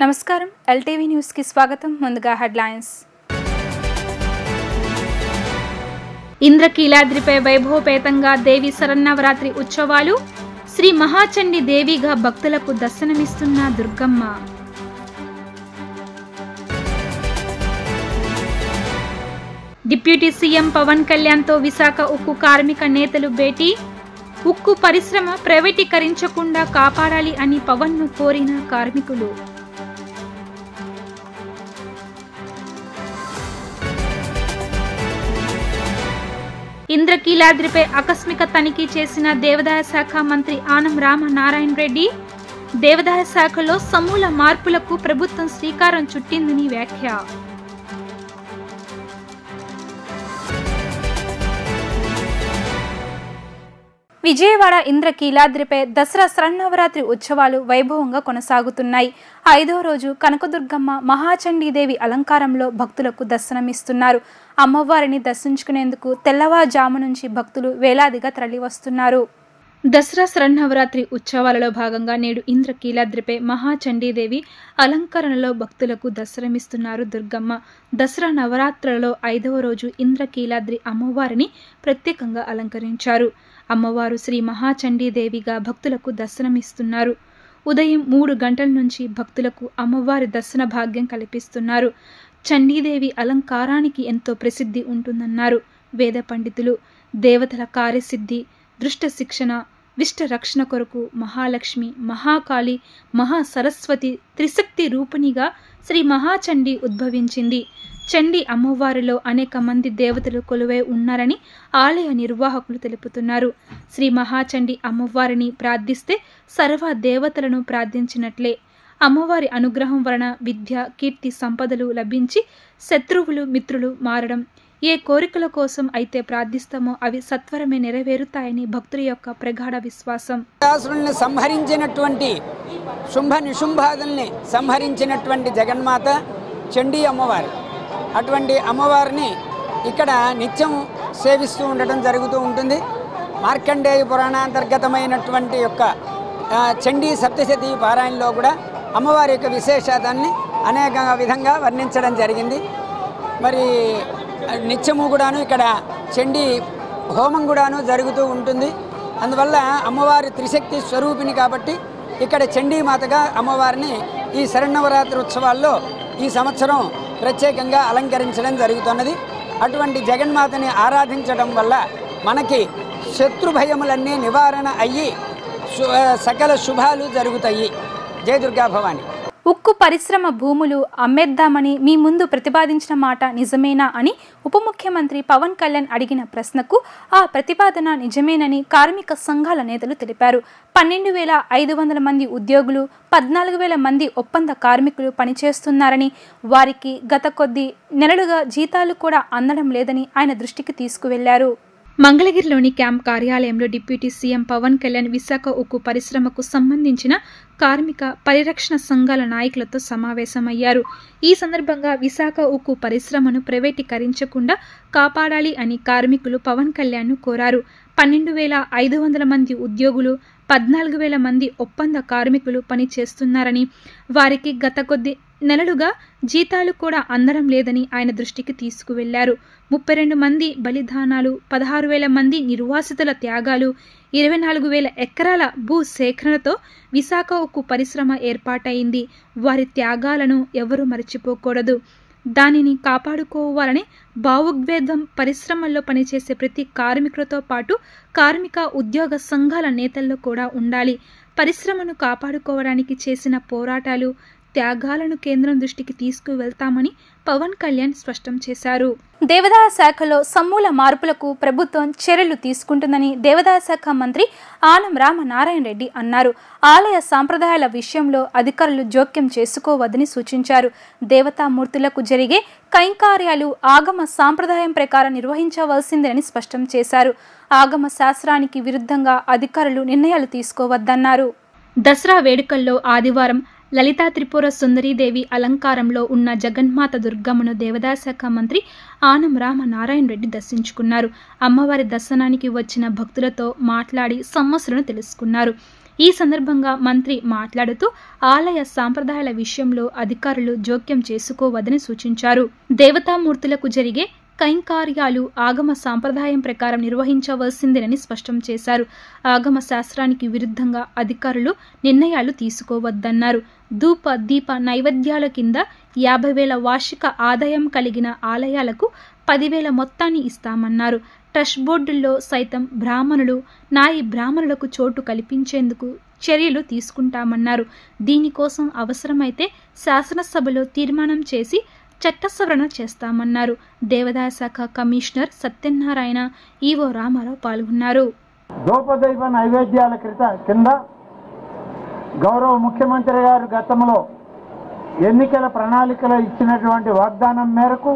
నమస్కారం LTV news కి స్వాగతం. ముందుగా హెడ్లైన్స్. ఇంద్రకీలాద్రిపై వైభవపేతంగా దేవి శరన్నవరాత్రి ఉత్సవాలు. శ్రీ మహాచండి దేవిగా భక్తులకు దర్శనమిస్తున్న దుర్గమ్మ. డిప్యూటీ సీఎం పవన్ కళ్యాణ్తో విశాఖ ఉక్కు కార్మిక నేతలు భేటీ. ఉక్కు పరిశ్రమ ప్రైవేటీకరించకుండా కాపాడాలి అని పవన్ను కోరిన కార్మికులు. ఇంద్రకీలాద్రిపై ఆకస్మిక తనిఖీ చేసిన దేవాదాయ శాఖ మంత్రి ఆనం రామనారాయణ రెడ్డి. దేవాదాయ శాఖలో సమూల మార్పులకు ప్రభుత్వం శ్రీకారం చుట్టిందని వ్యాఖ్య. విజయవాడ ఇంద్రకీలాద్రిపై దసరా శరన్నవరాత్రి ఉత్సవాలు వైభవంగా కొనసాగుతున్నాయి. 5వ రోజు కనకదుర్గమ్మ మహాచండీదేవి అలంకారంలో భక్తులకు దర్శనమిస్తున్నారు. అమ్మవారిని దర్శించుకునేందుకు తెల్లవారుజాము నుంచి భక్తులు వేలాదిగా తరలివస్తున్నారు. దసరా శరన్నవరాత్రి ఉత్సవాలలో భాగంగా నేడు ఇంద్రకీలాద్రిపై మహాచండీదేవి అలంకరణలో భక్తులకు దర్శనమిస్తున్నారు దుర్గమ్మ. దసరా నవరాత్రులలో 5వ రోజు ఇంద్రకీలాద్రి అమ్మవారిని ప్రత్యేకంగా అలంకరించారు. అమ్మవారు శ్రీ మహాచండీదేవిగా భక్తులకు దర్శనమిస్తున్నారు. ఉదయం 3 గంటల నుంచి భక్తులకు అమ్మవారి దర్శన భాగ్యం కల్పిస్తున్నారు. చండీదేవి అలంకారానికి ఎంతో ప్రసిద్ధి ఉంటుందన్నారు వేద పండితులు. దేవతల కార్యసిద్ధి, దృష్ట శిక్షణ, విష్ట రక్షణ కొరకు మహాలక్ష్మి, మహాకాళి, మహాసరస్వతి త్రిశక్తి రూపిణిగా శ్రీ మహాచండి ఉద్భవించింది. చండి అమ్మవారిలో అనేక మంది దేవతలు కొలువై ఉన్నారని ఆలయ నిర్వాహకులు తెలుపుతున్నారు. శ్రీ మహాచండి అమ్మవారిని ప్రార్థిస్తే సర్వ దేవతలను ప్రార్థించినట్లే. అమ్మవారి అనుగ్రహం వలన విద్య, కీర్తి, సంపదలు లభించి శత్రువులు మిత్రులు మారడం, ఏ కోరికల కోసం అయితే ప్రార్థిస్తామో అవి సత్వరమే నెరవేరుతాయని భక్తుల యొక్క ప్రగాఢ విశ్వాసం. సంహరించినటువంటి శుంభ నిశుంభాదుల్ని సంహరించినటువంటి జగన్మాత చండీ అమ్మవారు. అటువంటి అమ్మవారిని ఇక్కడ నిత్యం సేవిస్తూ ఉండటం జరుగుతూ ఉంటుంది. మార్కండేయ పురాణాంతర్గతమైనటువంటి యొక్క చండీ సప్తశతి పారాయణలో కూడా అమ్మవారి యొక్క విశేషాన్ని అనేక విధంగా వర్ణించడం జరిగింది. మరి నిత్యము కూడాను ఇక్కడ చండీ హోమం కూడాను జరుగుతూ ఉంటుంది. అందువల్ల అమ్మవారి త్రిశక్తి స్వరూపిణి కాబట్టి ఇక్కడ చండీమాతగా అమ్మవారిని ఈ శరన్నవరాత్రి ఉత్సవాల్లో ఈ సంవత్సరం ప్రత్యేకంగా అలంకరించడం జరుగుతున్నది. అటువంటి జగన్మాతని ఆరాధించడం వల్ల మనకి శత్రుభయములన్నీ నివారణ అయ్యి సకల శుభాలు జరుగుతాయి. జయ దుర్గా భవాని. ఉక్కు పరిశ్రమ భూములు అమ్మేద్దామని మీ ముందు ప్రతిపాదించిన మాట నిజమేనా అని ఉప ముఖ్యమంత్రి పవన్ కళ్యాణ్ అడిగిన ప్రశ్నకు ఆ ప్రతిపాదన నిజమేనని కార్మిక సంఘాల నేతలు తెలిపారు. 12,500 మంది ఉద్యోగులు, 14,000 మంది ఒప్పంద కార్మికులు పనిచేస్తున్నారని, వారికి గత కొద్ది నెలలుగా జీతాలు కూడా అందడం లేదని ఆయన దృష్టికి తీసుకువెళ్లారు. మంగళగిరిలోని క్యాంప్ కార్యాలయంలో డిప్యూటీ సీఎం పవన్ కళ్యాణ్ విశాఖ ఉక్కు పరిశ్రమకు సంబంధించిన కార్మిక పరిరక్షణ సంఘాల నాయకులతో సమావేశమయ్యారు. ఈ సందర్భంగా విశాఖ ఉక్కు పరిశ్రమను ప్రైవేటీకరించకుండా కాపాడాలి అని కార్మికులు పవన్ కళ్యాణ్ను కోరారు. 12,500 మంది ఉద్యోగులు, 14,000 మంది ఒప్పంద కార్మికులు పని చేస్తున్నారని, వారికి గత కొద్ది నెలలుగా జీతాలు కూడా అందడం లేదని ఆయన దృష్టికి తీసుకువెళ్లారు. 32 మంది బలిదానాలు, 16,000 మంది నిర్వాసితుల త్యాగాలు, 24,000 ఎకరాల భూ సేకరణతో విశాఖ ఉక్కు పరిశ్రమ ఏర్పాటైంది. వారి త్యాగాలను ఎవరూ మరచిపోకూడదు. దానిని కాపాడుకోవాలని భావోద్వేగం పరిశ్రమల్లో పనిచేసే ప్రతి కార్మికులతో పాటు కార్మిక ఉద్యోగ సంఘాల నేతల్లో కూడా ఉండాలి. పరిశ్రమను కాపాడుకోవడానికి చేసిన పోరాటాలు, త్యాగాలను కేంద్రం దృష్టికి తీసుకువెళ్తామని పవన్ కళ్యాణ్ స్పష్టం చేశారు. దేవాదాయ శాఖలో సమూల మార్పులకు ప్రభుత్వం చర్యలు తీసుకుంటుందని దేవాదాయ శాఖ మంత్రి ఆనం రామనారాయణ రెడ్డి అన్నారు. ఆలయ సాంప్రదాయాల విషయంలో అధికారులు జోక్యం చేసుకోవద్దని సూచించారు. దేవతామూర్తులకు జరిగే కైంకార్యాలు ఆగమ సాంప్రదాయం ప్రకారం నిర్వహించవలసిందేనని స్పష్టం చేశారు. ఆగమ శాస్త్రానికి విరుద్ధంగా అధికారులు నిర్ణయాలు తీసుకోవద్దన్నారు. దసరా వేడుకల్లో ఆదివారం లలితా త్రిపుర సుందరీదేవి అలంకారంలో ఉన్న జగన్మాత దుర్గమ్మను దేవాదాయ శాఖ మంత్రి ఆనం రామనారాయణ రెడ్డి దర్శించుకున్నారు. అమ్మవారి దర్శనానికి వచ్చిన భక్తులతో మాట్లాడి సమస్యలను తెలుసుకున్నారు. ఈ సందర్భంగా మంత్రి మాట్లాడుతూ ఆలయ సాంప్రదాయాల విషయంలో అధికారులు జోక్యం చేసుకోవద్దని సూచించారు. దేవతామూర్తులకు జరిగే కైంకార్యాలు ఆగమ సాంప్రదాయం ప్రకారం నిర్వహించవలసిందేనని స్పష్టం చేశారు. ఆగమ శాస్త్రానికి విరుద్ధంగా అధికారులు నిర్ణయాలు తీసుకోవద్దన్నారు. ధూప దీప నైవేద్యాల కింద 50,000 వార్షిక ఆదాయం కలిగిన ఆలయాలకు 10,000 మొత్తాన్ని ఇస్తామన్నారు. ట్రస్ట్ బోర్డుల్లో సైతం బ్రాహ్మణులు, నాయి బ్రాహ్మణులకు చోటు కల్పించేందుకు చర్యలు తీసుకుంటామన్నారు. దీనికోసం అవసరమైతే శాసనసభలో తీర్మానం చేసి చట్ట సవరణ చేస్తామన్నారు. దేవాదాయ శాఖ కమిషనర్ సత్యనారాయణ, ఈవో రామారావు పాల్గొన్నారు. ధూపదీప నైవేద్యాల కింద గౌరవ ముఖ్యమంత్రి గారు గతంలో ఎన్నికల ప్రణాళికలో ఇచ్చినటువంటి వాగ్దానం మేరకు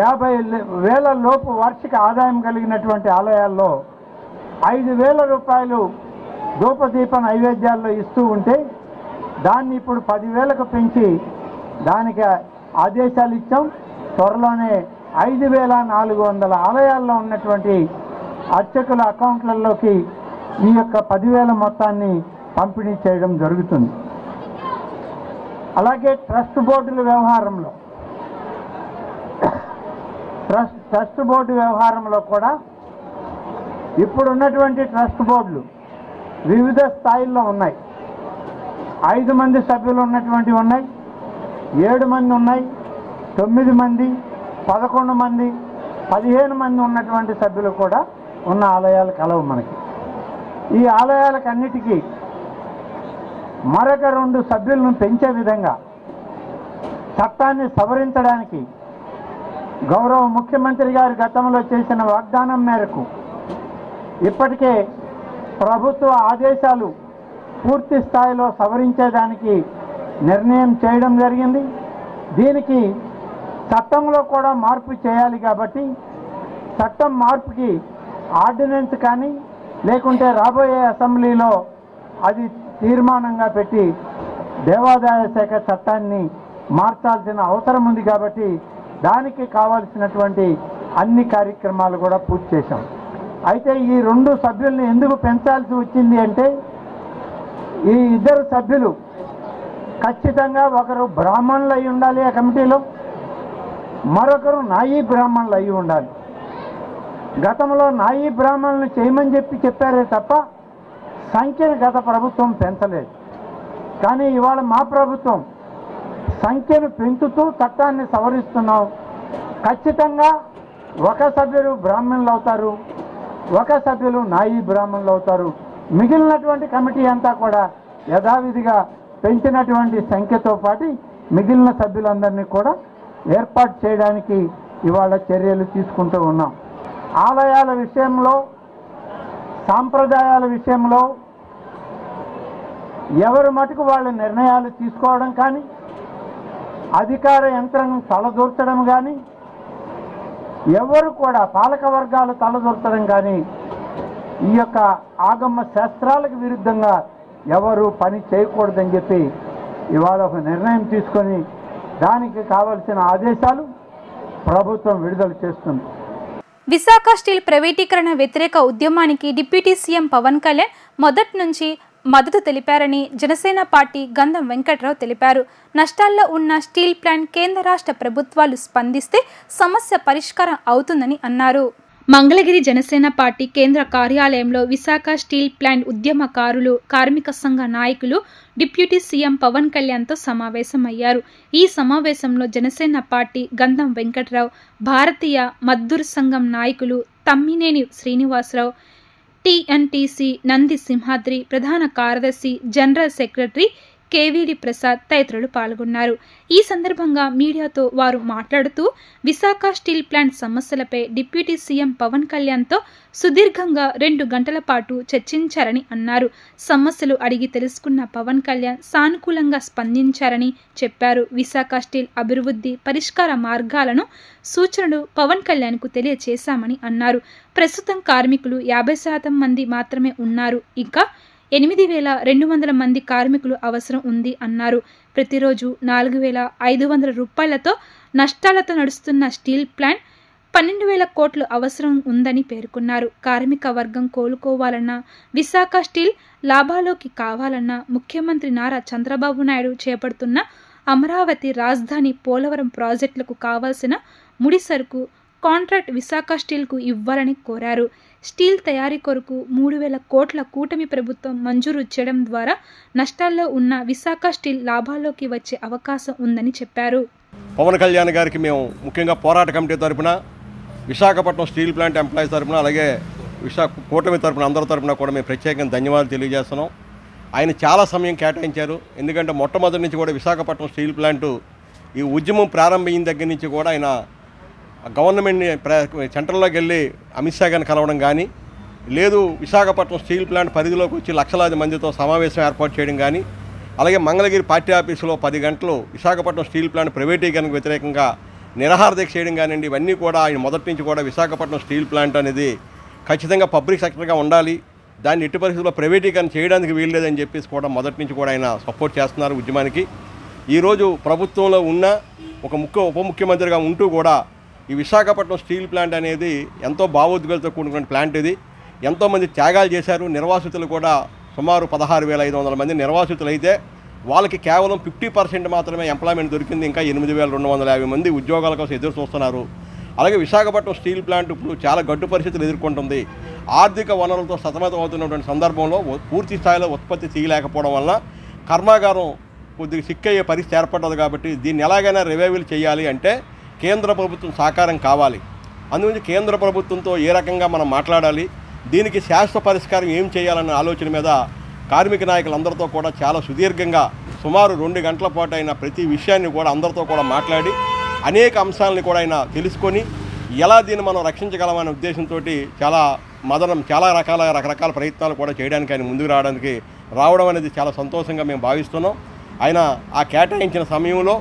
50,000 లోపు వార్షిక ఆదాయం కలిగినటువంటి ఆలయాల్లో 5,000 రూపాయలు ధూపదీప నైవేద్యాల్లో ఇస్తూ ఉంటే దాన్ని ఇప్పుడు 10,000కు పెంచి దానికి ఆదేశాలు ఇచ్చాం. త్వరలోనే 5,400 ఆలయాల్లో ఉన్నటువంటి అర్చకుల అకౌంట్లలోకి ఈ యొక్క 10,000 మొత్తాన్ని పంపిణీ చేయడం జరుగుతుంది. అలాగే ట్రస్ట్ బోర్డుల వ్యవహారంలో కూడా ఇప్పుడున్నటువంటి ట్రస్ట్ బోర్డులు వివిధ స్థాయిల్లో ఉన్నాయి. 5 మంది సభ్యులు ఉన్నటువంటి ఉన్నాయి, 7 మంది ఉన్నాయి, 9 మంది, 11 మంది, 15 మంది ఉన్నటువంటి సభ్యులు కూడా ఉన్న ఆలయాలు కలవు మనకి. ఈ ఆలయాలకన్నిటికీ మరొక 2 సభ్యులను పెంచే విధంగా చట్టాన్ని సవరించడానికి గౌరవ ముఖ్యమంత్రి గారు గతంలో చేసిన వాగ్దానం మేరకు ఇప్పటికే ప్రభుత్వ ఆదేశాలు పూర్తి స్థాయిలో సవరించేదానికి నిర్ణయం చేయడం జరిగింది. దీనికి చట్టంలో కూడా మార్పు చేయాలి కాబట్టి చట్టం మార్పుకి ఆర్డినెన్స్ కానీ లేకుంటే రాబోయే అసెంబ్లీలో అది తీర్మానంగా పెట్టి దేవాదాయ శాఖ చట్టాన్ని మార్చాల్సిన అవసరం ఉంది కాబట్టి దానికి కావాల్సినటువంటి అన్ని కార్యక్రమాలు కూడా పూర్తి చేశాం. అయితే ఈ 2 సభ్యుల్ని ఎందుకు పెంచాల్సి వచ్చింది అంటే ఈ 2 సభ్యులు ఖచ్చితంగా ఒకరు బ్రాహ్మణులు అయి ఉండాలి ఆ కమిటీలో, మరొకరు నాయీ బ్రాహ్మణులు అయి ఉండాలి. గతంలో నాయీ బ్రాహ్మణులను చేయమని చెప్పారే తప్ప సంఖ్యను గత ప్రభుత్వం పెంచలేదు. కానీ ఇవాళ మా ప్రభుత్వం సంఖ్యను పెంచుతూ చట్టాన్ని సవరిస్తున్నాం. ఖచ్చితంగా ఒక సభ్యులు బ్రాహ్మణులు అవుతారు, ఒక సభ్యులు నాయీ బ్రాహ్మణులు అవుతారు. మిగిలినటువంటి కమిటీ అంతా కూడా యథావిధిగా పెంచినటువంటి సంఖ్యతో పాటు మిగిలిన సభ్యులందరినీ కూడా ఏర్పాటు చేయడానికి ఇవాళ చర్యలు తీసుకుంటూ ఉన్నాం. ఆలయాల విషయంలో, సాంప్రదాయాల విషయంలో ఎవరు మటుకు వాళ్ళ నిర్ణయాలు తీసుకోవడం కానీ, అధికార యంత్రాంగం తలదూర్చడం కానీ, ఎవరు కూడా పాలక వర్గాలు తలదూర్చడం కానీ, ఈ యొక్క ఆగమ శాస్త్రాలకు విరుద్ధంగా ఎవరు పని చేయకూడదని చెప్పి ఇవాళ ఒక నిర్ణయం తీసుకొని దానికి కావలసిన ఆదేశాలు ప్రభుత్వం విడుదల చేస్తుంది. విశాఖ స్టీల్ ప్రైవేటీకరణ వ్యతిరేక ఉద్యమానికి డిప్యూటీ సీఎం పవన్ కళ్యాణ్ మొదటి నుంచి మద్దతు తెలిపారని జనసేన పార్టీ గంధం వెంకట్రావు తెలిపారు. నష్టాల్లో ఉన్న స్టీల్ ప్లాంట్ కేంద్ర రాష్ట్ర ప్రభుత్వాలు స్పందిస్తే సమస్య పరిష్కారం అవుతుందని అన్నారు. మంగళగిరి జనసేన పార్టీ కేంద్ర కార్యాలయంలో విశాఖ స్టీల్ ప్లాంట్ ఉద్యమకారులు, కార్మిక సంఘ నాయకులు డిప్యూటీ సీఎం పవన్ కళ్యాణ్తో సమావేశమయ్యారు. ఈ సమావేశంలో జనసేన పార్టీ గంధం వెంకట్రావు, భారతీయ మజ్దూర్ సంఘం నాయకులు తమ్మినేని శ్రీనివాసరావు, టీఎన్టీసీ నంది సింహాద్రి ప్రధాన కార్యదర్శి జనరల్ సెక్రటరీ కేవీడి ప్రసాద్ తదితరులు పాల్గొన్నారు. ఈ సందర్భంగా మీడియాతో వారు మాట్లాడుతూ విశాఖ స్టీల్ ప్లాంట్ సమస్యలపై డిప్యూటీ సీఎం పవన్ కళ్యాణ్తో సుదీర్ఘంగా 2 గంటల పాటు చర్చించారని అన్నారు. సమస్యలు అడిగి తెలుసుకున్న పవన్ కళ్యాణ్ సానుకూలంగా స్పందించారని చెప్పారు. విశాఖ స్టీల్ అభివృద్ధి పరిష్కార మార్గాలను సూచనలు పవన్ కళ్యాణ్కు తెలియచేశామని అన్నారు. ప్రస్తుతం కార్మికులు 50% మంది మాత్రమే ఉన్నారు. ఇంకా 8,200 మంది కార్మికులు అవసరం ఉంది అన్నారు. ప్రతిరోజు 4,500 రూపాయలతో నష్టాలతో నడుస్తున్న స్టీల్ ప్లాంట్ 12,000 కోట్లు అవసరం ఉందని పేర్కొన్నారు. కార్మిక వర్గం కోలుకోవాలన్నా, విశాఖ స్టీల్ లాభాల్లోకి కావాలన్నా ముఖ్యమంత్రి నారా చంద్రబాబు నాయుడు చేపడుతున్న అమరావతి, రాజధాని, పోలవరం ప్రాజెక్టులకు కావాల్సిన ముడి సరుకు కాంట్రాక్ట్ విశాఖ స్టీల్కు ఇవ్వాలని కోరారు. స్టీల్ తయారీ కొరకు 3,000 కోట్ల కూటమి ప్రభుత్వం మంజూరు చేయడం ద్వారా నష్టాల్లో ఉన్న విశాఖ స్టీల్ లాభాల్లోకి వచ్చే అవకాశం ఉందని చెప్పారు. పవన్ కళ్యాణ్ గారికి మేము ముఖ్యంగా పోరాట కమిటీ తరపున, విశాఖపట్నం స్టీల్ ప్లాంట్ ఎంప్లాయీస్ తరపున, అలాగే కూటమి తరపున అందరి తరపున కూడా మేము ప్రత్యేకంగా ధన్యవాదాలు తెలియజేస్తున్నాం. ఆయన చాలా సమయం కేటాయించారు. ఎందుకంటే మొట్టమొదటి నుంచి కూడా విశాఖపట్నం స్టీల్ ప్లాంటు ఈ ఉద్యమం ప్రారంభమైన దగ్గర నుంచి కూడా ఆయన గవర్నమెంట్ని సెంట్రల్లోకి వెళ్ళి అమిత్ షా గారిని కలవడం కానీ, లేదు విశాఖపట్నం స్టీల్ ప్లాంట్ పరిధిలోకి వచ్చి లక్షలాది మందితో సమావేశం ఏర్పాటు చేయడం కానీ, అలాగే మంగళగిరి పార్టీ ఆఫీసులో 10 గంటలు విశాఖపట్నం స్టీల్ ప్లాంట్ ప్రైవేటీకరణకు వ్యతిరేకంగా నిరాహార దీక్ష చేయడం కానివ్వండి, ఇవన్నీ కూడా ఆయన మొదటి నుంచి కూడా విశాఖపట్నం స్టీల్ ప్లాంట్ అనేది ఖచ్చితంగా పబ్లిక్ సెక్టర్గా ఉండాలి, దాన్ని ఎట్టి పరిస్థితుల్లో ప్రైవేటీకరణ చేయడానికి వీల్లేదని చెప్పేసి కూడా మొదటి నుంచి కూడా ఆయన సపోర్ట్ చేస్తున్నారు ఉద్యమానికి. ఈరోజు ప్రభుత్వంలో ఉన్న ఒక ఉప ముఖ్యమంత్రిగా ఉంటూ కూడా ఈ విశాఖపట్నం స్టీల్ ప్లాంట్ అనేది ఎంతో భావోద్వేగాలతో కూడుకున్న ప్లాంట్. ఇది ఎంతోమంది త్యాగాలు చేశారు. నిర్వాసితులు కూడా సుమారు 16,500 మంది నిర్వాసితులు అయితే వాళ్ళకి కేవలం 50% మాత్రమే ఎంప్లాయ్మెంట్ దొరికింది. ఇంకా 8,250 మంది ఉద్యోగాల కోసం ఎదురు చూస్తున్నారు. అలాగే విశాఖపట్నం స్టీల్ ప్లాంట్ ఇప్పుడు చాలా గడ్డు పరిస్థితులు ఎదుర్కొంటుంది. ఆర్థిక వనరులతో సతమతం అవుతున్నటువంటి సందర్భంలో పూర్తి స్థాయిలో ఉత్పత్తి చేయలేకపోవడం వల్ల కర్మాగారం కొద్దిగా సిక్కయ్యే పరిస్థితి ఏర్పడ్డది. కాబట్టి దీన్ని ఎలాగైనా రివైవల్ చేయాలి అంటే కేంద్ర ప్రభుత్వం సహకారం కావాలి. అందుగురించి కేంద్ర ప్రభుత్వంతో ఏ రకంగా మనం మాట్లాడాలి, దీనికి శాశ్వత పరిష్కారం ఏం చేయాలన్న ఆలోచన మీద కార్మిక నాయకులందరితో కూడా చాలా సుదీర్ఘంగా సుమారు 2 గంటల పాటు అయిన ప్రతి విషయాన్ని కూడా అందరితో కూడా మాట్లాడి అనేక అంశాలని కూడా ఆయన తెలుసుకొని ఎలా దీన్ని మనం రక్షించగలమనే ఉద్దేశంతో చాలా రకరకాల ప్రయత్నాలు కూడా చేయడానికి ఆయన ముందుకు రావడం అనేది చాలా సంతోషంగా మేము భావిస్తున్నాం. ఆయన ఆ కేటాయించిన సమయంలో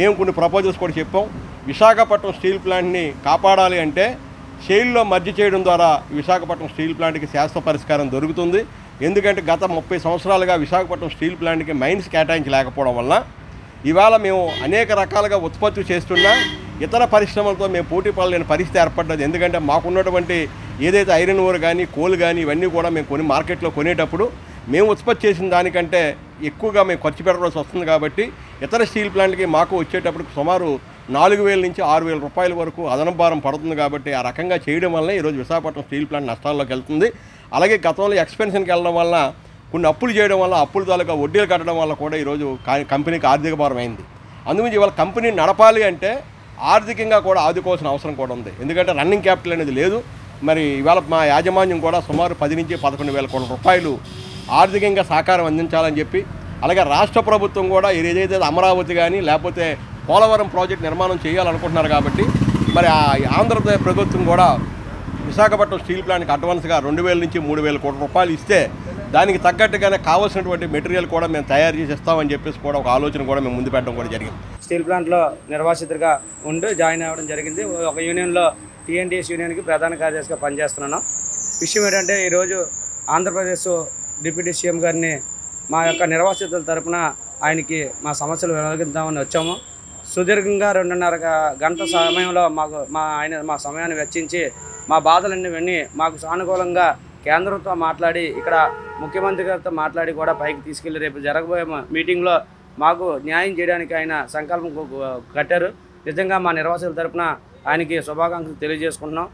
మేము కొన్ని ప్రపోజల్స్ కూడా చెప్పాం. విశాఖపట్నం స్టీల్ ప్లాంట్ని కాపాడాలి అంటే షెయిల్లో మర్జీ చేయడం ద్వారా విశాఖపట్నం స్టీల్ ప్లాంట్కి శాశ్వత పరిష్కారం దొరుకుతుంది. ఎందుకంటే గత 30 సంవత్సరాలుగా విశాఖపట్నం స్టీల్ ప్లాంట్కి మైన్స్ కేటాయించలేకపోవడం వల్ల ఇవాళ మేము అనేక రకాలుగా ఉత్పత్తి చేస్తున్నా ఇతర పరిశ్రమలతో మేము పోటీ పడలేని పరిస్థితి ఏర్పడ్డది. ఎందుకంటే మాకున్నటువంటి ఏదైతే ఐరన్ ఓర్ కానీ, కోల్ కానీ ఇవన్నీ కూడా మేము మార్కెట్లో కొనేటప్పుడు మేము ఉత్పత్తి చేసిన దానికంటే ఎక్కువగా మేము ఖర్చు పెట్టవలసి వస్తుంది. కాబట్టి ఇతర స్టీల్ ప్లాంట్కి మాకు వచ్చేటప్పుడు సుమారు 4,000 నుంచి 6,000 రూపాయల వరకు అదనపు భారం పడుతుంది. కాబట్టి ఆ రకంగా చేయడం వల్ల ఈరోజు విశాఖపట్నం స్టీల్ ప్లాంట్ నష్టాల్లోకి వెళ్తుంది. అలాగే గతంలో ఎక్స్పెన్షన్కి వెళ్ళడం వల్ల కొన్ని అప్పులు చేయడం వల్ల అప్పుల తాలూకా వడ్డీలు కట్టడం వల్ల కూడా ఈరోజు కంపెనీకి ఆర్థిక భారం అయింది. అందుగురించి ఇవాళ కంపెనీ నడపాలి అంటే ఆర్థికంగా కూడా ఆదుకోవాల్సిన అవసరం కూడా ఉంది. ఎందుకంటే రన్నింగ్ క్యాపిటల్ అనేది లేదు. మరి ఇవాళ మా యాజమాన్యం కూడా సుమారు 10 నుంచి 11,000 కోట్ల రూపాయలు ఆర్థికంగా సహకారం అందించాలని చెప్పి, అలాగే రాష్ట్ర ప్రభుత్వం కూడా ఏదైతే అమరావతి కానీ లేకపోతే పోలవరం ప్రాజెక్ట్ నిర్మాణం చేయాలనుకుంటున్నారు. కాబట్టి మరి ఆంధ్రప్రదేశ్ ప్రభుత్వం కూడా విశాఖపట్నం స్టీల్ ప్లాంట్కి అడ్వాన్స్గా 2,000 నుంచి 3,000 కోట్ల రూపాయలు ఇస్తే దానికి తగ్గట్టుగానే కావాల్సినటువంటి మెటీరియల్ కూడా మేము తయారు చేసి ఇస్తామని చెప్పేసి కూడా ఒక ఆలోచన కూడా మేము ముందు పెట్టడం కూడా జరిగింది. స్టీల్ ప్లాంట్లో నిర్వాసితుడిగా ఉండి జాయిన్ అవ్వడం జరిగింది. ఒక యూనియన్లో టీఎన్టీఎస్ యూనియన్కి ప్రధాన కార్యదర్శిగా పనిచేస్తున్నాను. విషయం ఏంటంటే ఈరోజు ఆంధ్రప్రదేశ్ డిప్యూటీ సీఎం గారిని మా యొక్క నిర్వాసితుల తరపున ఆయనకి మా సమస్యలు వెలిగిద్దామని వచ్చాము. సుదీర్ఘంగా 2.5 గంట సమయంలో మా సమయాన్ని వెచ్చించి మా బాధలన్నీ విని మాకు సానుకూలంగా కేంద్రంతో మాట్లాడి ఇక్కడ ముఖ్యమంత్రి గారితో మాట్లాడి కూడా పైకి తీసుకెళ్లి రేపు జరగబోయే మీటింగ్లో మాకు న్యాయం చేయడానికి ఆయన సంకల్పం కట్టారు. నిజంగా మా నిర్వాసితుల తరపున ఆయనకి శుభాకాంక్షలు తెలియజేసుకుంటున్నాం.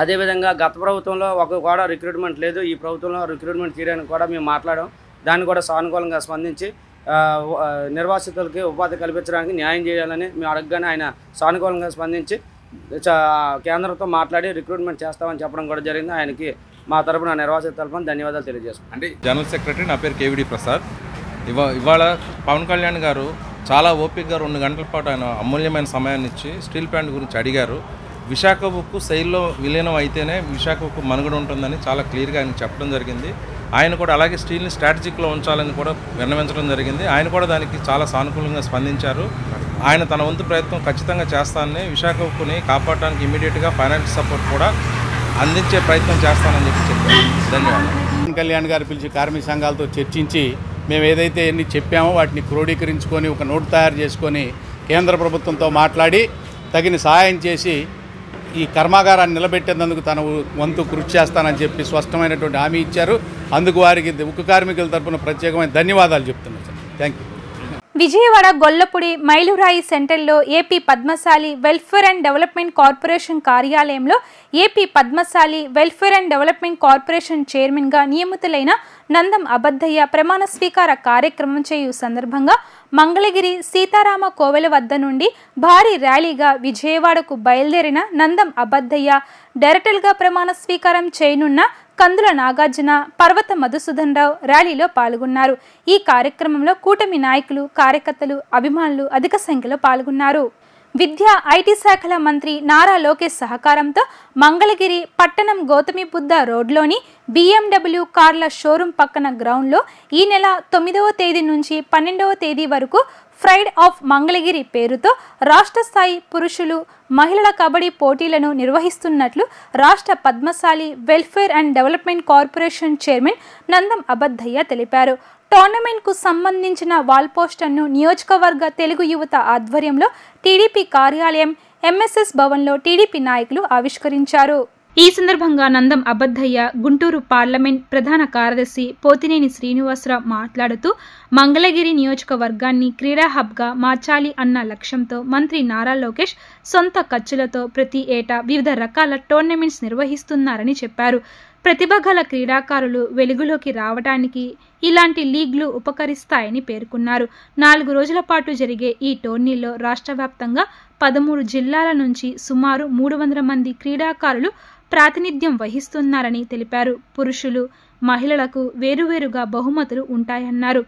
అదేవిధంగా గత ప్రభుత్వంలో కూడా రిక్రూట్మెంట్ లేదు, ఈ ప్రభుత్వంలో రిక్రూట్మెంట్ చేయడానికి కూడా మేము మాట్లాడాం. దాన్ని కూడా సానుకూలంగా స్పందించి నిర్వాసితులకి ఉపాధి కల్పించడానికి న్యాయం చేయాలని మేము అడగగానే ఆయన సానుకూలంగా స్పందించి కేంద్రంతో మాట్లాడి రిక్రూట్మెంట్ చేస్తామని చెప్పడం కూడా జరిగింది. ఆయనకి మా తరపున నిర్వాసిత తరపున ధన్యవాదాలు తెలియజేస్తాం. అంటే జనరల్ సెక్రటరీ నా పేరు కేవిడి ప్రసాద్. ఇవాళ పవన్ కళ్యాణ్ గారు చాలా ఓపికగా 2 గంటల పాటు ఆయన అమూల్యమైన సమయాన్ని ఇచ్చి స్టీల్ ప్లాంట్ గురించి అడిగారు. విశాఖ ఉక్కు శైలిలో విలీనం అయితేనే విశాఖ ఉక్కు మనుగడ ఉంటుందని చాలా క్లియర్గా ఆయన చెప్పడం జరిగింది. ఆయన కూడా అలాగే స్టీల్ని స్ట్రాటజిక్లో ఉంచాలని కూడా విన్నవించడం జరిగింది. ఆయన కూడా దానికి చాలా సానుకూలంగా స్పందించారు. ఆయన తన వంతు ప్రయత్నం ఖచ్చితంగా చేస్తానని, విశాఖ ఉక్కుని కాపాడడానికి ఇమీడియట్గా ఫైనాన్స్ సపోర్ట్ కూడా అందించే ప్రయత్నం చేస్తానని చెప్పారు. ధన్యవాదాలు. పవన్ కళ్యాణ్ గారు పిలిచి కార్మిక సంఘాలతో చర్చించి మేము ఏదైతే ఎన్ని చెప్పామో వాటిని క్రోడీకరించుకొని ఒక నోటు తయారు చేసుకొని కేంద్ర ప్రభుత్వంతో మాట్లాడి తగిన సహాయం చేసి ఈ కర్మాగారాన్ని నిలబెట్టేందుకు తన వంతు కృషి చేస్తానని చెప్పి స్పష్టమైనటువంటి హామీ ఇచ్చారు. అందుకు వారికి ఉక్కు కార్మికుల తరపున ప్రత్యేకమైన ధన్యవాదాలు చెప్తున్నాను sir. Thank you. Vijayawada Gollapudi మైలురాయి సెంటర్లో AP Padmasali welfare and development corporation కార్యాలయంలో AP Padmasali welfare and development corporation చైర్మన్గా నియమితులైన నందం అబద్దయ్య ప్రమాణ స్వీకార కార్యక్రమం చేయు సందర్భంగా మంగళగిరి సీతారామ కోవెల వద్ద నుండి భారీ ర్యాలీగా విజయవాడకు బయలుదేరిన నందం అబద్దయ్య డైరెక్టర్గా ప్రమాణ స్వీకారం చేయనున్న కందుల నాగార్జున, పర్వత మధుసూదన్ రావు ర్యాలీలో పాల్గొన్నారు. ఈ కార్యక్రమంలో కూటమి నాయకులు, కార్యకర్తలు, అభిమానులు అధిక సంఖ్యలో పాల్గొన్నారు. విద్యా, ఐటీ శాఖల మంత్రి నారా లోకేష్ సహకారంతో మంగళగిరి పట్టణం గౌతమి బుద్ధ రోడ్లోని BMW కార్ల షోరూం పక్కన గ్రౌండ్లో ఈ నెల 9వ తేదీ నుంచి 12వ తేదీ వరకు ప్రైడ్ ఆఫ్ మంగళగిరి పేరుతో రాష్ట్ర స్థాయి పురుషులు, మహిళల కబడ్డీ పోటీలను నిర్వహిస్తున్నట్లు రాష్ట్ర Padmasali welfare and development corporation chairman Nandam Abaddaiah తెలిపారు. టోర్నమెంట్కు సంబంధించిన వాల్ పోస్టర్ను నియోజకవర్గ తెలుగు యువత ఆధ్వర్యంలో టీడీపీ కార్యాలయం MSS భవన్లో టీడీపీ నాయకులు ఆవిష్కరించారు. ఈ సందర్భంగా నందం అబద్దయ్య, గుంటూరు పార్లమెంట్ ప్రధాన కార్యదర్శి పోతినేని శ్రీనివాసరావు మాట్లాడుతూ మంగళగిరి నియోజకవర్గాన్ని క్రీడా హబ్గా మార్చాలి అన్న లక్ష్యంతో మంత్రి నారా లోకేష్ సొంత ఖర్చులతో ప్రతి ఏటా వివిధ రకాల టోర్నమెంట్స్ నిర్వహిస్తున్నారని చెప్పారు. ప్రతిభ గల క్రీడాకారులు వెలుగులోకి రావడానికి ఇలాంటి లీగ్లు ఉపకరిస్తాయని పేర్కొన్నారు. 4 రోజుల పాటు జరిగే ఈ టోర్నీలో రాష్ట్ర వ్యాప్తంగా 13 జిల్లాల నుంచి సుమారు 300 మంది క్రీడాకారులు ప్రాతినిధ్యం వహిస్తున్నారని తెలిపారు. పురుషులు, మహిళలకు వేరువేరుగా బహుమతులు ఉంటాయన్నారు.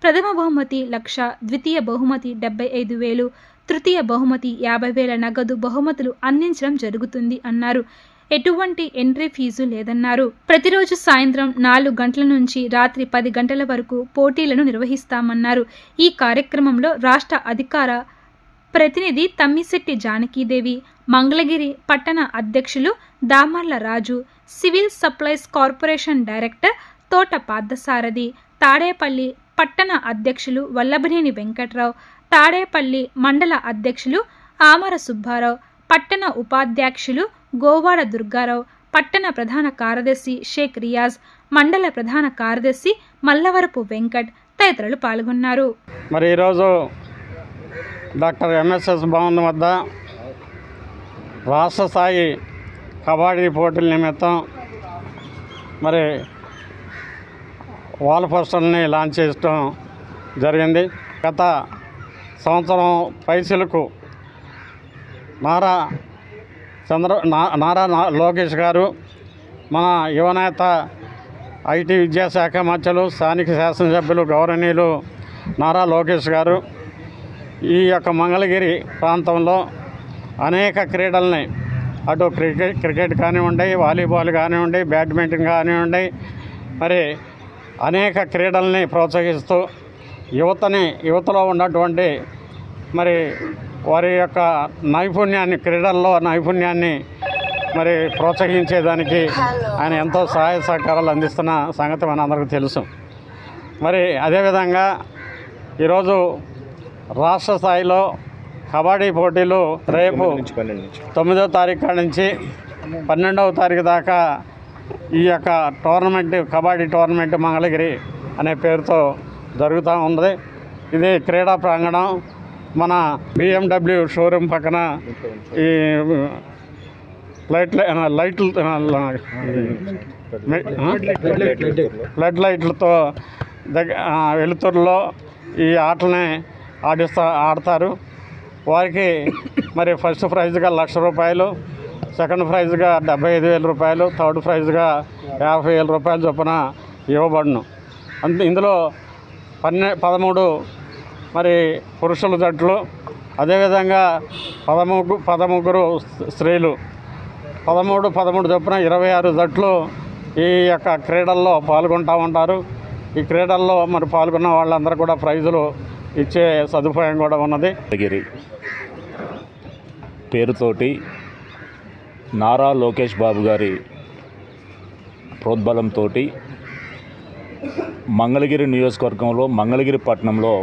ప్రథమ బహుమతి 1,00,000, ద్వితీయ బహుమతి 75,000, తృతీయ బహుమతి 50,000 నగదు బహుమతులు అందించడం జరుగుతుంది అన్నారు. ఎటువంటి ఎంట్రీ ఫీజు లేదన్నారు. ప్రతిరోజు సాయంత్రం 4 గంటల నుంచి రాత్రి 10 గంటల వరకు పోటీలను నిర్వహిస్తామన్నారు. ఈ కార్యక్రమంలో రాష్ట్ర అధికార ప్రతినిధి తమ్మిశెట్టి జానకీదేవి, మంగళగిరి పట్టణ అధ్యక్షులు దామర్ల రాజు, సివిల్ సప్లైస్ కార్పొరేషన్ డైరెక్టర్ తోట పార్థసారథి, తాడేపల్లి పట్టణ అధ్యక్షులు వల్లభనేని వెంకట్రావు, తాడేపల్లి మండల అధ్యక్షులు ఆమర సుబ్బారావు, పట్టణ ఉపాధ్యక్షులు గోవాడ దుర్గారావు, పట్టణ ప్రధాన కార్యదర్శి షేక్ రియాజ్, మండల ప్రధాన కార్యదర్శి మల్లవరపు వెంకట్ తదితరులు పాల్గొన్నారు. మరి ఈరోజు డాక్టర్ MSS భవన్ వద్ద రాష్ట్ర స్థాయి కబడ్డీ పోటీల నిమిత్తం మరి వాల్ పోస్టర్ని లాంచ్ చేయడం జరిగింది. గత సంవత్సరం పైసలకు నారా లోకేష్ గారు, మన యువనేత ఐటీ విద్యాశాఖ మంత్రులు, స్థానిక శాసనసభ్యులు గౌరవనీయులు నారా లోకేష్ గారు ఈ యొక్క మంగళగిరి ప్రాంతంలో అనేక క్రీడల్ని, అటు క్రికెట్ కానివ్వండి, వాలీబాల్ కానివ్వండి, బ్యాడ్మింటన్ కానివ్వండి, మరి అనేక క్రీడల్ని ప్రోత్సహిస్తూ యువతలో ఉన్నటువంటి మరి వారి యొక్క నైపుణ్యాన్ని, క్రీడల్లో నైపుణ్యాన్ని మరి ప్రోత్సహించేదానికి ఆయన ఎంతో సహాయ సహకారాలు అందిస్తున్న సంగతి మనందరికీ తెలుసు. మరి అదేవిధంగా ఈరోజు రాష్ట్ర స్థాయిలో కబడ్డీ పోటీలు రేపు 9వ తారీఖు నుంచి 12వ తారీఖు దాకా ఈ యొక్క టోర్నమెంట్, కబడ్డీ టోర్నమెంట్ మంగళగిరి అనే పేరుతో జరుగుతూ ఉంది. ఇది క్రీడా ప్రాంగణం మన BMW షోరూమ్ పక్కన ఈ ఫ్లడ్ లైట్లతో వెలుతురులో ఈ ఆటలని ఆడతారు. వారికి మరి ఫస్ట్ ప్రైజ్గా 1,00,000 రూపాయలు, సెకండ్ ప్రైజ్గా 75,000 రూపాయలు, థర్డ్ ప్రైజ్గా 50,000 రూపాయలు చొప్పున ఇవ్వబడును. ఇందులో 13 మరి పురుషుల జట్లు, అదేవిధంగా 13 స్త్రీలు, 13 చొప్పున 26 జట్లు ఈ యొక్క క్రీడల్లో పాల్గొంటూ ఉంటారు. ఈ క్రీడల్లో మరి పాల్గొన్న వాళ్ళందరూ కూడా ప్రైజులు ఇచ్చే సదుపాయం కూడా ఉన్నది. పేరుతోటి నారా లోకేష్ బాబు గారి ప్రోద్బలంతో మంగళగిరి నియోజకవర్గంలో మంగళగిరి పట్టణంలో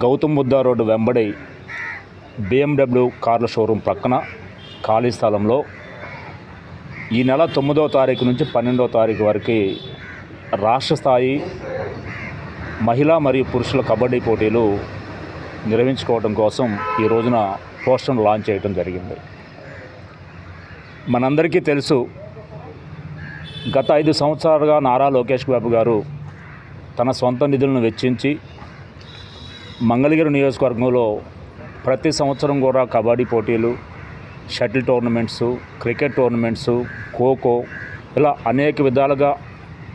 గౌతమ్ బుద్ధ రోడ్డు వెంబడి BMW కార్ల షోరూం పక్కన ఖాళీ స్థలంలో ఈ నెల 9వ తారీఖు నుంచి 12వ తారీఖు వరకు రాష్ట్ర స్థాయి మహిళా మరియు పురుషుల కబడ్డీ పోటీలు నిర్వహించుకోవడం కోసం ఈ రోజున పోస్టర్ను లాంచ్ చేయడం జరిగింది. మనందరికీ తెలుసు, గత 5 సంవత్సరాలుగా నారా లోకేష్ బాబు గారు తన సొంత నిధులను వెచ్చించి మంగళగిరి నియోజకవర్గంలో ప్రతి సంవత్సరం కూడా కబడ్డీ పోటీలు, shuttle tournaments, cricket tournaments, kho kho ఇలా అనేక విధాలుగా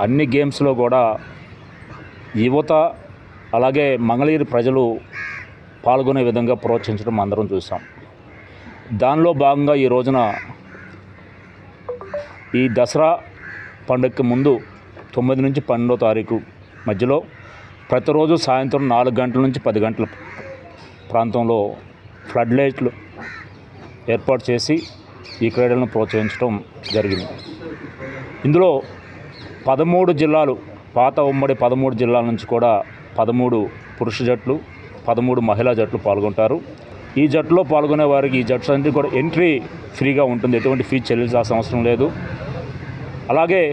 అన్ని గేమ్స్లో కూడా యువత అలాగే మంగళగిరి ప్రజలు పాల్గొనే విధంగా ప్రోత్సహించడం అందరం చూసాం. దానిలో భాగంగా ఈ రోజున ఈ దసరా పండుగకి ముందు 9 నుంచి 12వ తారీఖు మధ్యలో ప్రతిరోజు సాయంత్రం 4 గంటల నుంచి 10 గంటల ప్రాంతంలో ఫ్లడ్ లైట్లు ఏర్పాటు చేసి ఈ క్రీడలను ప్రోత్సహించడం జరిగింది. ఇందులో 13 జిల్లాలు, పాత ఉమ్మడి 13 జిల్లాల నుంచి కూడా 13 పురుష జట్లు, 13 మహిళా జట్లు పాల్గొంటారు. ఈ జట్టులో పాల్గొనే వారికి ఈ జట్స్ అన్నీ కూడా ఎంట్రీ ఫ్రీగా ఉంటుంది, ఎటువంటి ఫీజు చెల్లించాల్సిన అవసరం లేదు. అలాగే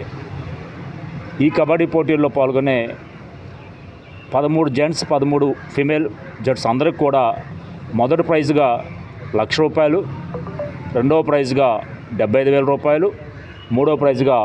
ఈ కబడ్డీ పోటీల్లో పాల్గొనే 13 జెంట్స్, 13 ఫిమేల్ జట్స్ అందరికి కూడా మొదటి ప్రైజ్గా ₹1,00,000, రెండవ ప్రైజ్గా ₹75,000, మూడవ ప్రైజ్గా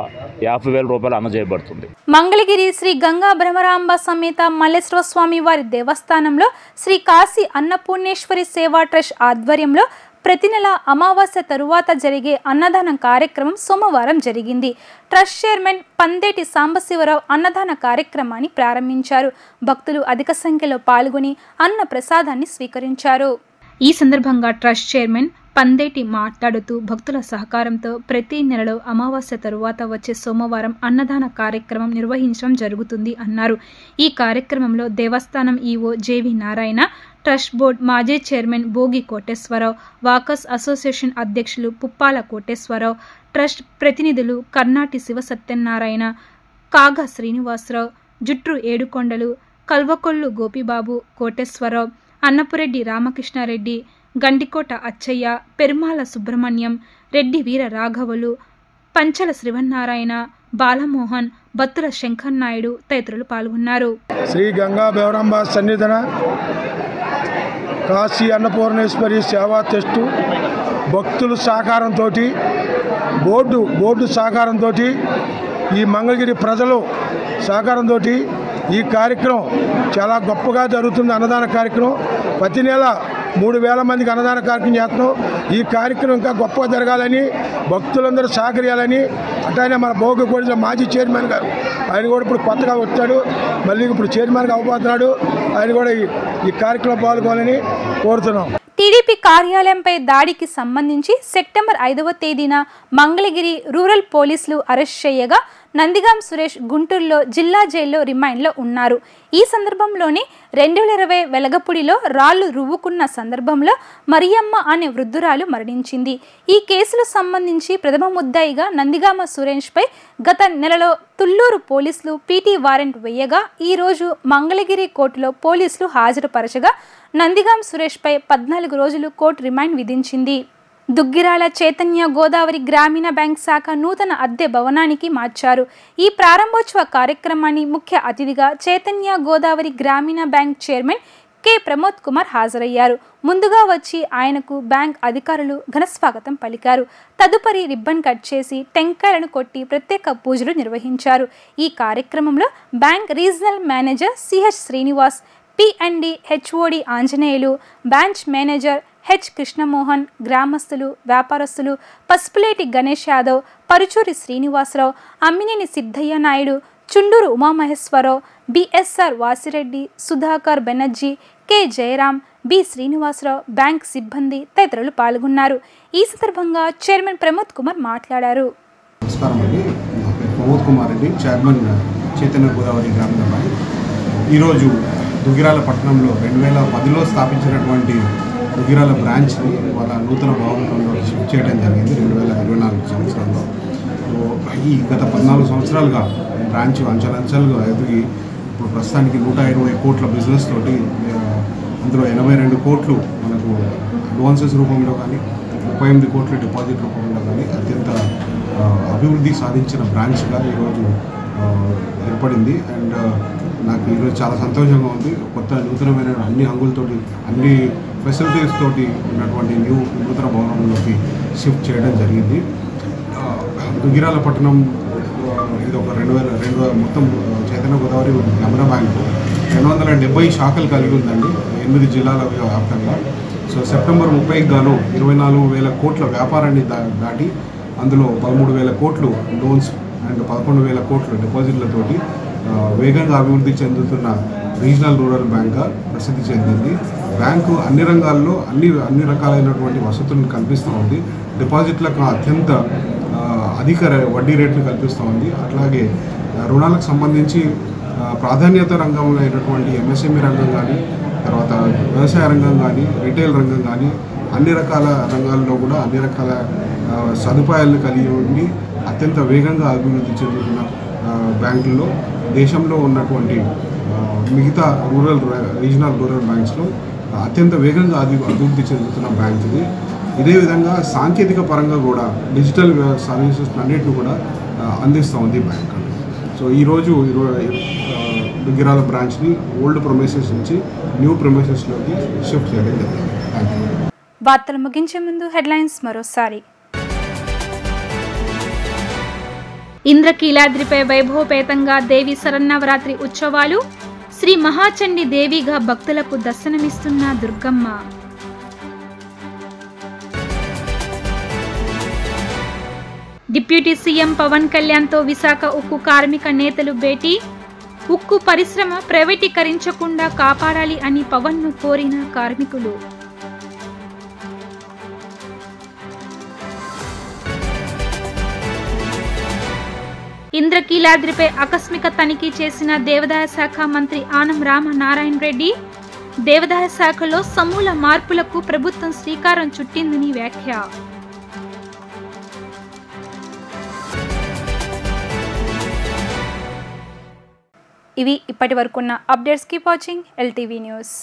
₹50,000 అందజేయబడుతుంది. మంగళగిరి శ్రీ గంగా భ్రమరాంబ సమేత మల్లేశ్వర స్వామి వారి దేవస్థానంలో శ్రీ కాశీ అన్నపూర్ణేశ్వరి సేవా ట్రస్ట్ ఆధ్వర్యంలో ప్రతి నెల అమావాస్య తరువాత జరిగే అన్నదాన కార్యక్రమం సోమవారం జరిగింది. ట్రస్ట్ చైర్మన్ పందేటి సాంబశివరావు అన్నదాన కార్యక్రమాన్ని ప్రారంభించారు. భక్తులు అధిక సంఖ్యలో పాల్గొని అన్న ప్రసాదాన్ని స్వీకరించారు. ఈ సందర్భంగా ట్రస్ట్ చైర్మన్ పందేటి మాట్లాడుతూ భక్తుల సహకారంతో ప్రతి నెలలో అమావాస్య తరువాత వచ్చే సోమవారం అన్నదాన కార్యక్రమం నిర్వహించడం జరుగుతుంది అన్నారు. ఈ కార్యక్రమంలో దేవస్థానం EO JV Narayana, trust board మాజీ chairman Bhogi Koteswararao, walkers association అధ్యక్షులు పుప్పాల కోటేశ్వరరావు, ట్రస్ట్ ప్రతినిధులు కర్నాటి శివ సత్యనారాయణ, కాగా శ్రీనివాసరావు, జుట్రు ఏడుకొండలు, కల్వకొల్లు గోపిబాబు, కోటేశ్వరరావు, అన్నపురెడ్డి రామకృష్ణారెడ్డి, గండికోట అచ్చయ్య, పెరుమాల సుబ్రహ్మణ్యం, రెడ్డి వీర రాఘవులు, పంచల శ్రీవన్నారాయణ, బాలమోహన్, బత్తుల శంకర్నాయుడు తదితరులు పాల్గొన్నారు. శ్రీ గంగా భ్రమరాంబ సన్నిధిన కాశీ అన్నపూర్ణేశ్వరి సేవా ట్రస్టు భక్తుల సహకారంతో, బోర్డు సహకారంతో, ఈ మంగళగిరి ప్రజలు సహకారంతో ఈ కార్యక్రమం చాలా గొప్పగా జరుగుతుంది. అన్నదాన కార్యక్రమం ప్రతి నెల 3,000 మందికి అన్నదాన కార్యక్రమం చేస్తున్నాం. ఈ కార్యక్రమం ఇంకా గొప్పగా జరగాలని, భక్తులందరూ సహకరించాలని, అట్లానే మన భోగి కోటేశ్వర మాజీ చైర్మన్ గారు, ఆయన కూడా ఇప్పుడు కొత్తగా వచ్చాడు, మళ్ళీ ఇప్పుడు చైర్మన్గా అవ్వబోతున్నాడు, ఆయన కూడా ఈ కార్యక్రమంలో పాల్గొనాలని కోరుతున్నాం. టీడీపీ కార్యాలయంపై దాడికి సంబంధించి సెప్టెంబర్ 5వ తేదీన మంగళగిరి రూరల్ పోలీసులు అరెస్ట్ చేయగా నందిగాం సురేష్ గుంటూరులో జిల్లా జైల్లో రిమాండ్లో ఉన్నారు. ఈ సందర్భంలోనే 2020 వెలగపూడిలో రాళ్లు రువ్వుకున్న సందర్భంలో మరియమ్మ అనే వృద్ధురాలు మరణించింది. ఈ కేసుకు సంబంధించి ప్రథమ ముద్దాయిగా నందిగామ సురేష్పై గత నెలలో తుళ్లూరు పోలీసులు పీటీ వారెంట్ వేయగా ఈరోజు మంగళగిరి కోర్టులో పోలీసులు హాజరుపరచగా నందిగాం సురేష్పై 14 రోజులు కోర్టు రిమాండ్ విధించింది. దుగ్గిరాల చైతన్య గోదావరి గ్రామీణ బ్యాంక్ శాఖ నూతన అద్దె భవనానికి మార్చారు. ఈ ప్రారంభోత్సవ కార్యక్రమాన్ని ముఖ్య అతిథిగా చైతన్య గోదావరి గ్రామీణ bank chairman K Pramod Kumar హాజరయ్యారు. ముందుగా వచ్చి ఆయనకు బ్యాంక్ అధికారులు ఘనస్వాగతం పలికారు. తదుపరి రిబ్బన్ కట్ చేసి టెంకాయలను కొట్టి ప్రత్యేక పూజలు నిర్వహించారు. ఈ కార్యక్రమంలో bank regional manager CH Srinivas, P&D HOD Anjaneyulu, branch manager H Krishnamohan, గ్రామస్తులు, వ్యాపారస్తులు Pasupuleti Ganesh Yadav, Paruchuri Srinivasarao, Ammineni Siddaiah Naidu, Chunduru Umamaheswararao, BSR Vasireddy, Sudhakar Banerjee, K Jayaram, B Srinivasarao, bank సిబ్బంది తదితరులు పాల్గొన్నారు. ఈ సందర్భంగా చైర్మన్ ప్రమోద్ కుమార్ మాట్లాడారు. నమస్కారం అండి, నా పేరు ప్రమోద్ కుమార్ రెడ్డి, చైర్మన్ చైతన్య గోదావరి గ్రామీణ బ్యాంక్. ఈరోజు దుగ్గిరాల పట్టణంలో 2010లో స్థాపించినటువంటి దుగ్గిరాల బ్రాంచ్ని వాళ్ళ నూతన భవనంలో షిఫ్ట్ చేయడం జరిగింది 2024 సంవత్సరంలో. ఈ గత 14 సంవత్సరాలుగా బ్రాంచ్ అంచెలంచెలుగా ఎదిగి ఇప్పుడు ప్రస్తుతానికి 120 కోట్ల బిజినెస్ తోటి, అందులో 82 కోట్లు మనకు అడ్వాన్సెస్ రూపంలో కానీ 38 కోట్ల డిపాజిట్ రూపంలో కానీ అత్యంత అభివృద్ధి సాధించిన బ్రాంచ్గా ఈరోజు ఏర్పడింది. అండ్ నాకు ఈరోజు చాలా సంతోషంగా ఉంది. కొత్త నూతనమైన అన్ని హంగులతోటి అన్ని ఫెసిలిటీస్ తోటి ఉన్నటువంటి నూతన భవనంలోకి షిఫ్ట్ చేయడం జరిగింది. దుగ్గిరాల పట్టణం ఇది ఒక 2000 మొత్తం చైతన్య గోదావరి గ్రామీణ బ్యాంకు 270 శాఖలు కలిగి ఉందండి 8 జిల్లాల వ్యాప్తంగా. సో సెప్టెంబర్ 30కి గాను 24,000 కోట్ల వ్యాపారాన్ని దాటి అందులో 13,000 కోట్లు లోన్స్ అండ్ 11,000 కోట్లు డిపాజిట్లతోటి వేగంగా అభివృద్ధి చెందుతున్న రీజనల్ రూరల్ బ్యాంక్గా ప్రసిద్ధి చెందింది. బ్యాంకు అన్ని రంగాల్లో అన్ని రకాలైనటువంటి వసతులను కల్పిస్తూ ఉంది. డిపాజిట్లకు అత్యంత అధిక వడ్డీ రేట్లు కల్పిస్తూ ఉంది. అట్లాగే రుణాలకు సంబంధించి ప్రాధాన్యత రంగంలో అయినటువంటి ఎంఎస్ఎంఈ రంగం కానీ, తర్వాత వ్యవసాయ రంగం కానీ, రిటైల్ రంగం కానీ అన్ని రకాల రంగాల్లో కూడా అన్ని రకాల సదుపాయాలను కలిగి ఉండి అత్యంత వేగంగా అభివృద్ధి చెందుతున్న బ్యాంకుల్లో దేశంలో ఉన్నటువంటి మిగతా రీజనల్ రూరల్ బ్యాంక్స్లో అత్యంత వేగంగా అభివృద్ధి చెందుతున్న బ్యాంక్ ఇది. ఇదే విధంగా సాంకేతిక పరంగా కూడా డిజిటల్ సర్వీసెస్ అన్నిటిని కూడా అందిస్తూ ఉంది బ్యాంక్. సో ఈరోజు దుగ్గిరాల బ్రాంచ్ని ఓల్డ్ ప్రొమైసెస్ నుంచి న్యూ ప్రొమైసెస్లోకి షిఫ్ట్ చేయడం జరిగింది. Thank you. వార్తలు ముగించే ముందు హెడ్లైన్స్ మరోసారి. ఇంద్రకీలాద్రిపై వైభవపేతంగా దేవి శరన్నవరాత్రి ఉత్సవాలు. శ్రీ మహాచండి దేవిగా భక్తులకు దర్శనమిస్తున్న దుర్గమ్మ. డిప్యూటీ సీఎం పవన్ కళ్యాణ్తో విశాఖ ఉక్కు కార్మిక నేతలు భేటీ. ఉక్కు పరిశ్రమ ప్రైవేటీకరించకుండా కాపాడాలి అని పవన్ను కోరిన కార్మికులు. ఇంద్రకీలాద్రిపై ఆకస్మిక తనిఖీ చేసిన దేవాదాయ శాఖ మంత్రి ఆనం రామనారాయణ రెడ్డి. దేవాదాయ శాఖలో సమూల మార్పులకు ప్రభుత్వం శ్రీకారం చుట్టిందని వ్యాఖ్య. ఇవి ఇప్పటి వరకున్న updates. Keep watching LTV news.